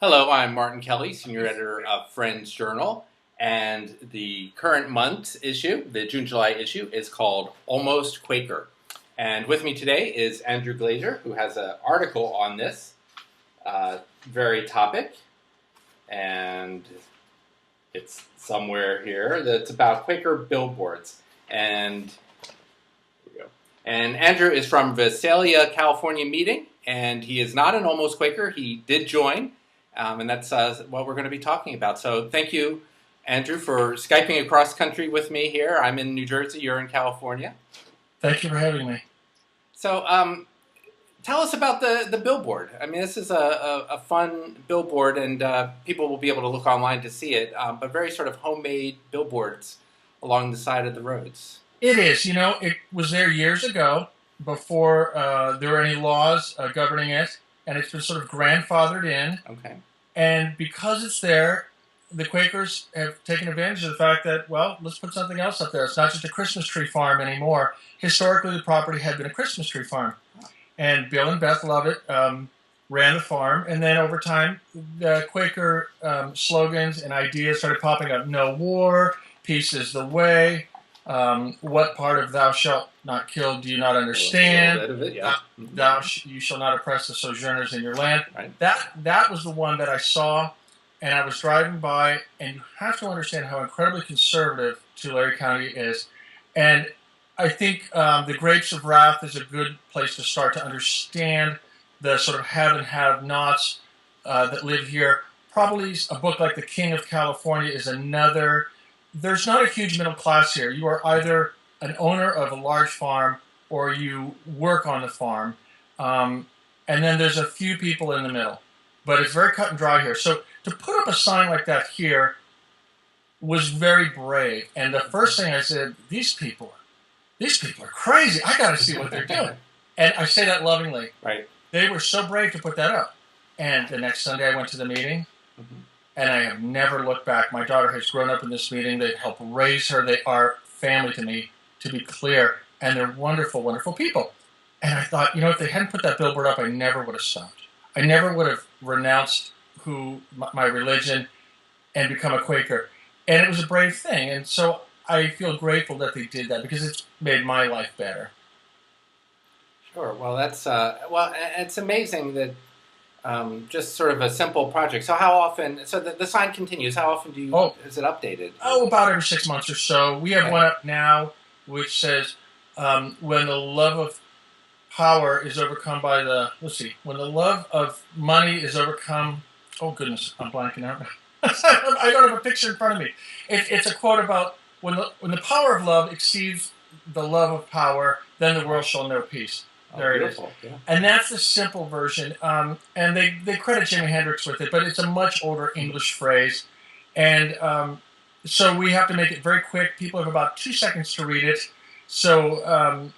Hello, I'm Martin Kelly, senior editor of Friends Journal, and the current month's issue, the June-July issue, is called Almost Quaker. And with me today is Andrew Glazier, who has an article on this very topic, and it's somewhere here that's about Quaker billboards. And here we go. And Andrew is from Visalia, California meeting, and he is not an Almost Quaker. He did join. And that's what we're going to be talking about. So thank you, Andrew, for Skyping across country with me here. I'm in New Jersey. You're in California. Thank you for having me. So tell us about the billboard. I mean, this is a fun billboard, and people will be able to look online to see it, but very sort of homemade billboards along the side of the roads. It is. It was there years ago before there were any laws governing it, and it's been sort of grandfathered in. Okay. And because it's there, the Quakers have taken advantage of the fact that, well, let's put something else up there. It's not just a Christmas tree farm anymore. Historically, the property had been a Christmas tree farm. And Bill and Beth Lovett ran the farm. And then over time, the Quaker slogans and ideas started popping up. No war, peace is the way. What part of thou shalt not kill do you not understand? A little bit of it, yeah. You shall not oppress the sojourners in your land. Right. That was the one that I saw, and I was driving by, and you have to understand how incredibly conservative Tulare County is. And I think The Grapes of Wrath is a good place to start to understand the sort of have and have-nots that live here. Probably a book like The King of California is another. There's not a huge middle class here. You are either an owner of a large farm or you work on the farm. And then there's a few people in the middle. But it's very cut and dry here. So to put up a sign like that here was very brave. And the first thing I said, these people are crazy. I got to see what they're doing. And I say that lovingly. Right. They were so brave to put that up. And the next Sunday I went to the meeting. Mm-hmm. And I have never looked back. My daughter has grown up in this meeting. They helped raise her. They are family to me, to be clear. And they're wonderful, wonderful people. And I thought, if they hadn't put that billboard up, I never would have stopped. I never would have renounced my religion and become a Quaker. And it was a brave thing. And so I feel grateful that they did that because it's made my life better. Sure. Well, it's amazing that just sort of a simple project. So how often? So the sign continues. How often is it updated? About every 6 months or so. We have one up now which says, "When the love of power is overcome by the when the love of money is overcome." Oh goodness, I'm blanking out. I don't have a picture in front of me. It's a quote about when the power of love exceeds the love of power, then the world shall know peace. There it is. Yeah. And that's the simple version. And they credit Jimi Hendrix with it, but it's a much older English phrase. And so we have to make it very quick. People have about 2 seconds to read it. So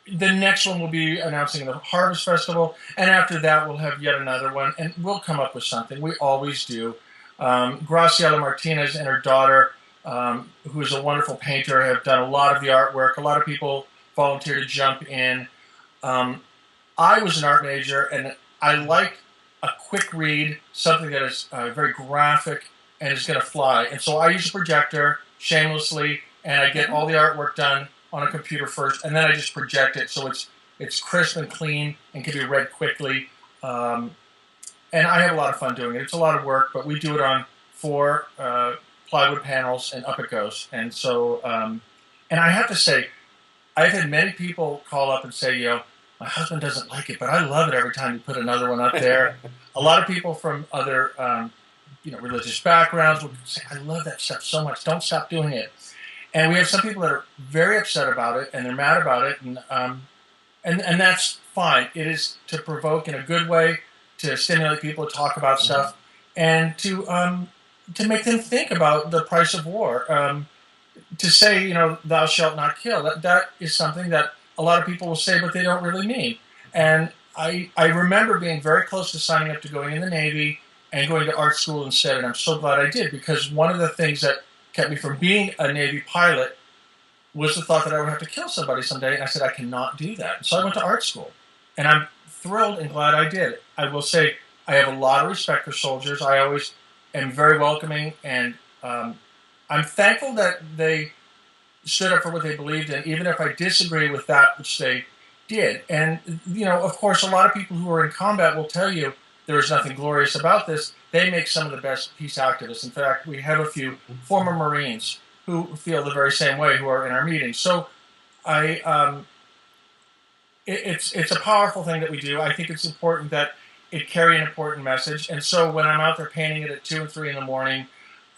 the next one will be announcing the Harvest Festival. And after that, we'll have yet another one. And we'll come up with something. We always do. Graciela Martinez and her daughter, who is a wonderful painter, have done a lot of the artwork. A lot of people volunteer to jump in. I was an art major, and I like a quick read, something that is very graphic and is going to fly. And so I use a projector shamelessly, and I get all the artwork done on a computer first, and then I just project it so it's crisp and clean and can be read quickly. And I have a lot of fun doing it. It's a lot of work, but we do it on 4 plywood panels, and up it goes. And so, and I have to say, I've had many people call up and say, my husband doesn't like it, but I love it every time you put another one up there. A lot of people from other, religious backgrounds would say, I love that stuff so much. Don't stop doing it. And we have some people that are very upset about it, and they're mad about it, and that's fine. It is to provoke in a good way, to stimulate people to talk about stuff, and to make them think about the price of war. To say, thou shalt not kill, that is something that a lot of people will say, but they don't really mean. And I remember being very close to signing up to going in the Navy and going to art school instead, and I'm so glad I did, because one of the things that kept me from being a Navy pilot was the thought that I would have to kill somebody someday, and I said, I cannot do that. So I went to art school, and I'm thrilled and glad I did. I will say, I have a lot of respect for soldiers. I always am very welcoming, and I'm thankful that they stood up for what they believed in, even if I disagree with that which they did. And, of course, a lot of people who are in combat will tell you there is nothing glorious about this. They make some of the best peace activists. In fact, we have a few former Marines who feel the very same way who are in our meetings. So it's a powerful thing that we do. I think it's important that it carry an important message. And so when I'm out there painting it at 2 and 3 in the morning,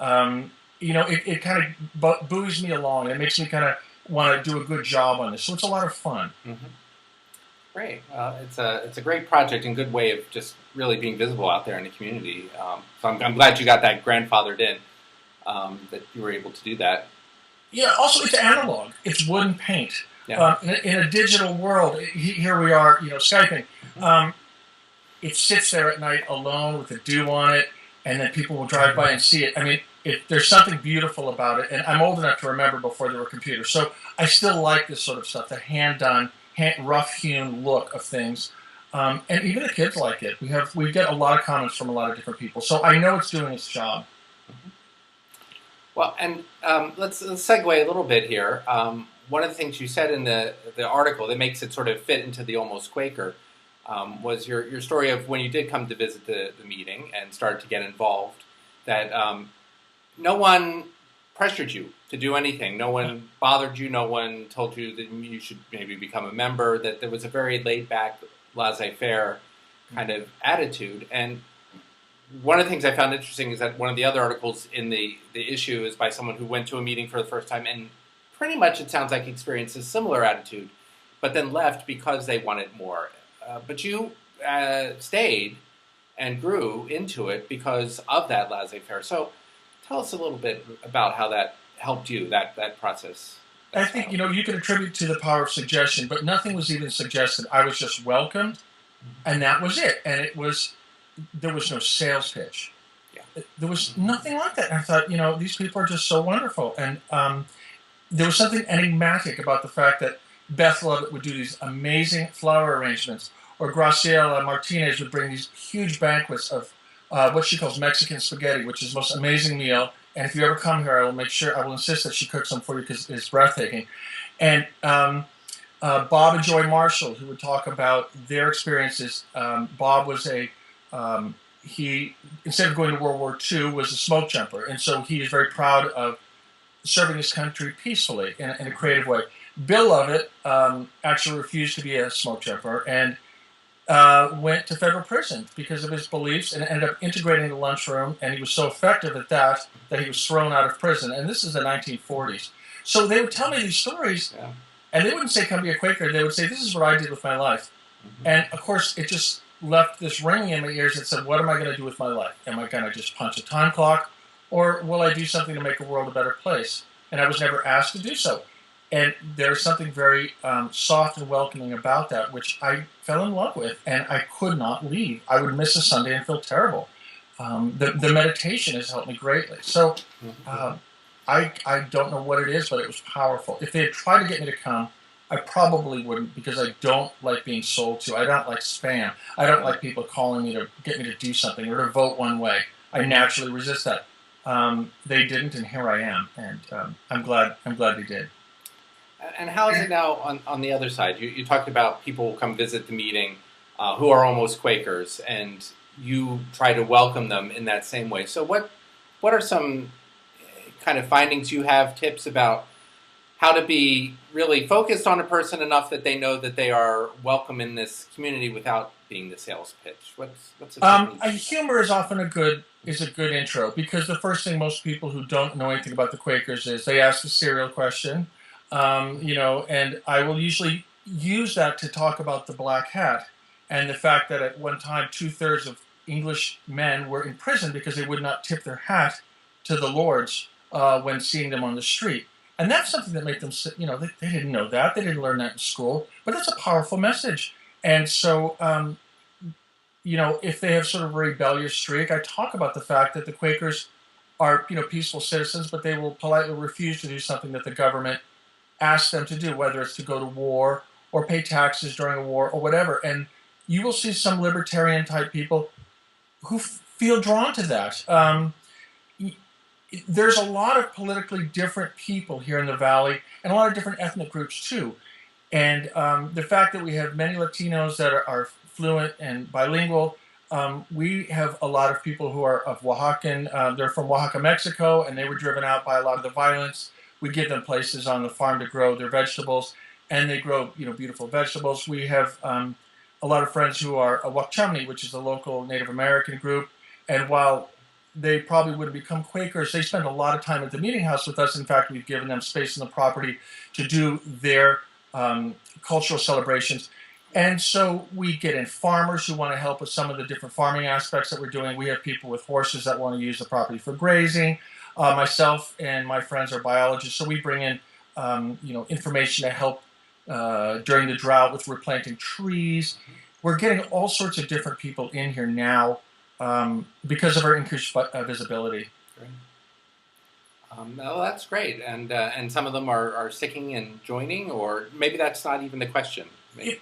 it kind of buoys me along. It makes me kind of want to do a good job on this. So it's a lot of fun. Mm-hmm. Great. It's a great project and good way of just really being visible out there in the community. So I'm glad you got that grandfathered in, that you were able to do that. Yeah. Also, it's analog. It's wood and paint. Yeah. In a digital world, here we are, Skyping. It sits there at night alone with the dew on it, and then people will drive by and see it. I mean, there's something beautiful about it, and I'm old enough to remember before there were computers. So I still like this sort of stuff, the hand-done, rough-hewn look of things. And even the kids like it. We get a lot of comments from a lot of different people. So I know it's doing its job. Mm-hmm. Well, and let's segue a little bit here. One of the things you said in the article that makes it sort of fit into the Almost Quaker was your story of when you did come to visit the meeting and started to get involved, that no one pressured you to do anything. No one bothered you. No one told you that you should maybe become a member, that there was a very laid-back, laissez-faire kind of attitude. And one of the things I found interesting is that one of the other articles in the issue is by someone who went to a meeting for the first time and pretty much, it sounds like, experienced a similar attitude, but then left because they wanted more. But you stayed and grew into it because of that laissez-faire. So tell us a little bit about how that helped you, that process. I think, you can attribute to the power of suggestion, but nothing was even suggested. I was just welcomed, and that was it. And there was no sales pitch. Yeah. There was nothing like that. And I thought, these people are just so wonderful. And there was something enigmatic about the fact that Beth Lovett would do these amazing flower arrangements, or Graciela Martinez would bring these huge banquets of what she calls Mexican spaghetti, which is the most amazing meal. And if you ever come here, I will insist that she cooks them for you because it's breathtaking. And Bob and Joy Marshall, who would talk about their experiences. Bob was he, instead of going to World War II, was a smoke jumper. And so he is very proud of serving his country peacefully in a creative way. Bill Lovett actually refused to be a smoke jumper and went to federal prison because of his beliefs, and ended up integrating the lunchroom, and he was so effective at that he was thrown out of prison. And this is the 1940s. So they would tell me these stories, yeah. And they wouldn't say, come be a Quaker. They would say, this is what I did with my life. Mm-hmm. And, of course, it just left this ringing in my ears that said, what am I going to do with my life? Am I going to just punch a time clock, or will I do something to make the world a better place? And I was never asked to do so. And there's something very soft and welcoming about that, which I fell in love with, and I could not leave. I would miss a Sunday and feel terrible. The meditation has helped me greatly. So I don't know what it is, but it was powerful. If they had tried to get me to come, I probably wouldn't, because I don't like being sold to. I don't like spam. I don't like people calling me to get me to do something or to vote one way. I naturally resist that. They didn't, and here I am, and I'm glad they did. And how is it now on the other side? You talked about people who come visit the meeting who are almost Quakers, and you try to welcome them in that same way. So what are some kind of findings you have, tips about how to be really focused on a person enough that they know that they are welcome in this community without being the sales pitch? What's humor is often a good intro, because the first thing most people who don't know anything about the Quakers is they ask the cereal question. And I will usually use that to talk about the black hat and the fact that at one time 2/3 of English men were in prison because they would not tip their hat to the lords when seeing them on the street. And that's something that made them, they didn't know that. They didn't learn that in school. But that's a powerful message. And so, if they have sort of a rebellious streak, I talk about the fact that the Quakers are, peaceful citizens, but they will politely refuse to do something that the government ask them to do, whether it's to go to war or pay taxes during a war or whatever. And you will see some libertarian type people who feel drawn to that. There's a lot of politically different people here in the Valley, and a lot of different ethnic groups too. And the fact that we have many Latinos that are fluent and bilingual, we have a lot of people who are of Oaxacan, they're from Oaxaca, Mexico, and they were driven out by a lot of the violence. We give them places on the farm to grow their vegetables, and they grow, beautiful vegetables. We have a lot of friends who are a Wakchumni, which is a local Native American group, and while they probably would have become Quakers, they spend a lot of time at the meeting house with us. In fact, we've given them space in the property to do their cultural celebrations. And so we get in farmers who want to help with some of the different farming aspects that we're doing. We have people with horses that want to use the property for grazing. Myself and my friends are biologists, so we bring in information to help during the drought, which we're planting trees. We're getting all sorts of different people in here now because of our increased visibility. Great. No, that's great, and some of them are sticking and joining, or maybe that's not even the question.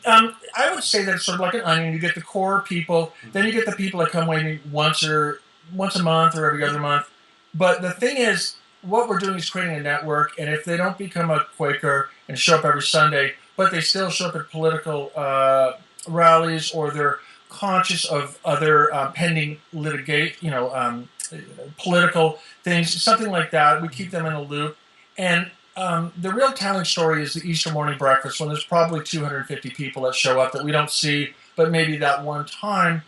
I would say that it's sort of like an onion. You get the core people, then you get the people that come maybe once a month or every other month. But the thing is, what we're doing is creating a network, and if they don't become a Quaker and show up every Sunday, but they still show up at political rallies, or they're conscious of other pending political things, something like that, we keep them in a loop. And the real telling story is the Easter morning breakfast, when there's probably 250 people that show up that we don't see, but maybe that one time.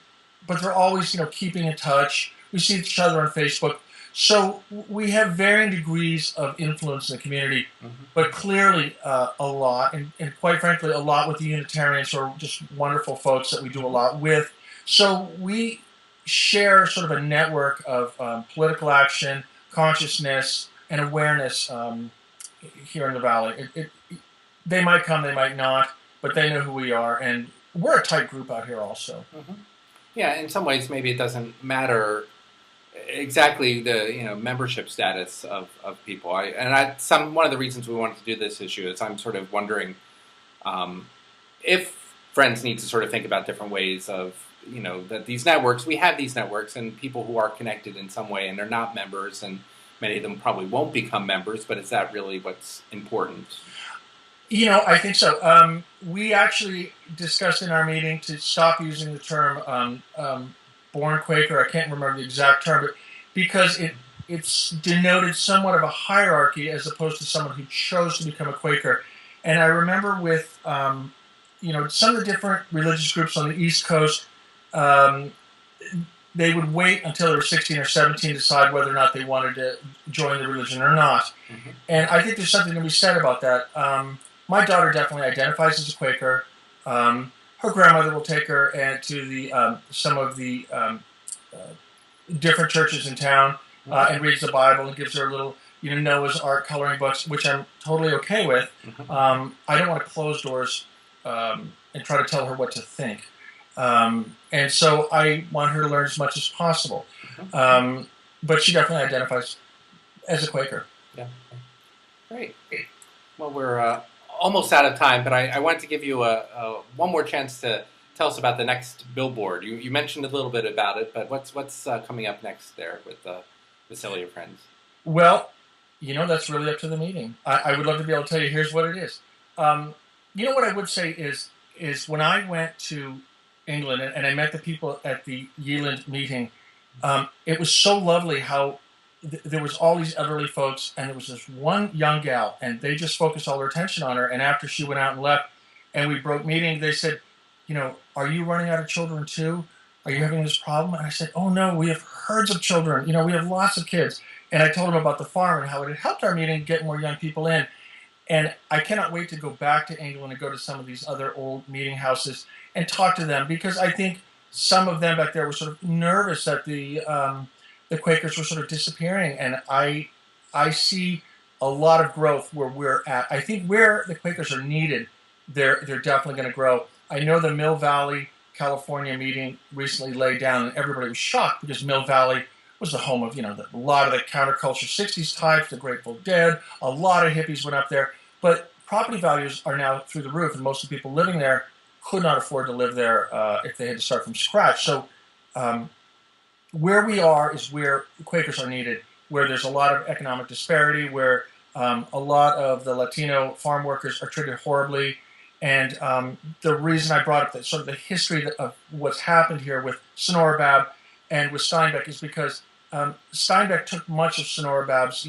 But they're always, keeping in touch. We see each other on Facebook. So we have varying degrees of influence in the community, but clearly a lot, and quite frankly, a lot with the Unitarians, who are just wonderful folks that we do a lot with. So we share sort of a network of political action, consciousness, and awareness here in the Valley. They might come, they might not, but they know who we are, and we're a tight group out here also. Yeah, in some ways, maybe it doesn't matter exactly the membership status of people. One of the reasons we wanted to do this issue is I'm sort of wondering if friends need to sort of think about different ways of that these networks, we have these networks and people who are connected in some way, and they're not members, and many of them probably won't become members, but is that really what's important? I think so. We actually discussed in our meeting to stop using the term born Quaker. I can't remember the exact term, but because it's denoted somewhat of a hierarchy as opposed to someone who chose to become a Quaker. And I remember with some of the different religious groups on the East Coast, they would wait until they were 16 or 17 to decide whether or not they wanted to join the religion or not. And I think there's something to be said about that. My daughter definitely identifies as a Quaker. Her grandmother will take her to the some of the different churches in town and reads the Bible and gives her a little, Noah's Ark coloring books, which I'm totally okay with. I don't want to close doors and try to tell her what to think. And so I want her to learn as much as possible. But she definitely identifies as a Quaker. Yeah. Great. Well, we're almost out of time, but I wanted to give you one more chance to tell us about the next Billboard. You mentioned a little bit about it, but what's coming up next there with Vacilia Friends? Well, that's really up to the meeting. I would love to be able to tell you, here's what it is. What I would say is when I went to England and I met the people at the Yeeland meeting, it was so lovely how there was all these elderly folks, and there was this one young gal, and they just focused all their attention on her. And after she went out and left, and we broke meeting, they said, are you running out of children too? Are you having this problem? And I said, oh no, we have herds of children. We have lots of kids. And I told them about the farm and how it had helped our meeting get more young people in. And I cannot wait to go back to England and go to some of these other old meeting houses and talk to them, because I think some of them back there were sort of nervous that the Quakers were sort of disappearing, and I see a lot of growth where we're at. I think where the Quakers are needed, they're definitely going to grow. I know the Mill Valley, California meeting recently laid down, and everybody was shocked because Mill Valley was the home of a lot of the counterculture 60s types, the Grateful Dead. A lot of hippies went up there, but property values are now through the roof, and most of the people living there could not afford to live there if they had to start from scratch. So where we are is where Quakers are needed, where there's a lot of economic disparity, where a lot of the Latino farm workers are treated horribly. And the reason I brought up the sort of the history of what's happened here with Sonora Bab and with Steinbeck is because Steinbeck took much of Sonora Bab's,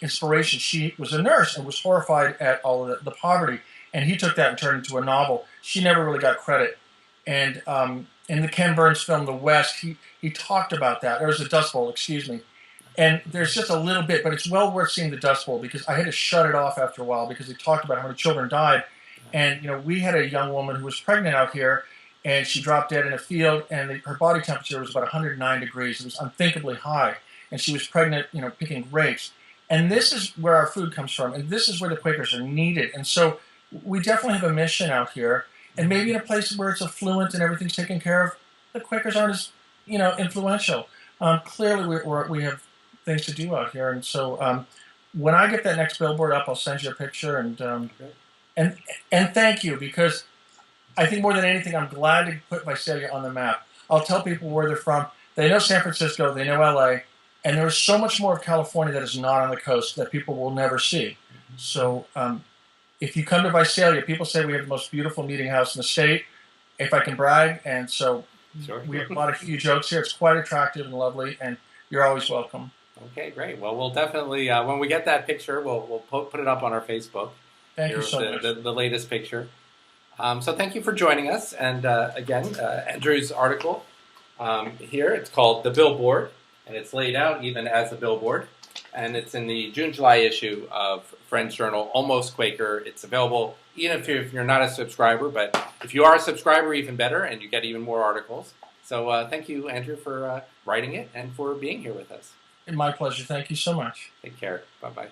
inspiration. She was a nurse and was horrified at all of the poverty, and he took that and turned it into a novel. She never really got credit. And in the Ken Burns film, The West, he talked about that. There was a Dust Bowl, excuse me. And there's just a little bit, but it's well worth seeing the Dust Bowl because I had to shut it off after a while because he talked about how many children died. And, we had a young woman who was pregnant out here, and she dropped dead in a field, and her body temperature was about 109 degrees. It was unthinkably high. And she was pregnant, picking grapes. And this is where our food comes from, and this is where the Quakers are needed. And so we definitely have a mission out here. And maybe in a place where it's affluent and everything's taken care of, the Quakers aren't as, influential. Clearly, we have things to do out here. And so when I get that next billboard up, I'll send you a picture. And thank you, because I think more than anything, I'm glad to put Visalia on the map. I'll tell people where they're from. They know San Francisco, they know LA, and there's so much more of California that is not on the coast that people will never see. So if you come to Visalia, people say we have the most beautiful meeting house in the state, if I can brag, and so Sure. We have a lot of huge oaks here. It's quite attractive and lovely, and you're always welcome. Okay, great. Well, we'll definitely, when we get that picture, we'll put it up on our Facebook. Thank you so much. The latest picture. So thank you for joining us. And again, Andrew's article here, it's called The Billboard, and it's laid out even as a billboard. And it's in the June-July issue of Friends Journal, Almost Quaker. It's available even if you're not a subscriber, but if you are a subscriber, even better, and you get even more articles. So thank you, Andrew, for writing it and for being here with us. My pleasure. Thank you so much. Take care. Bye-bye.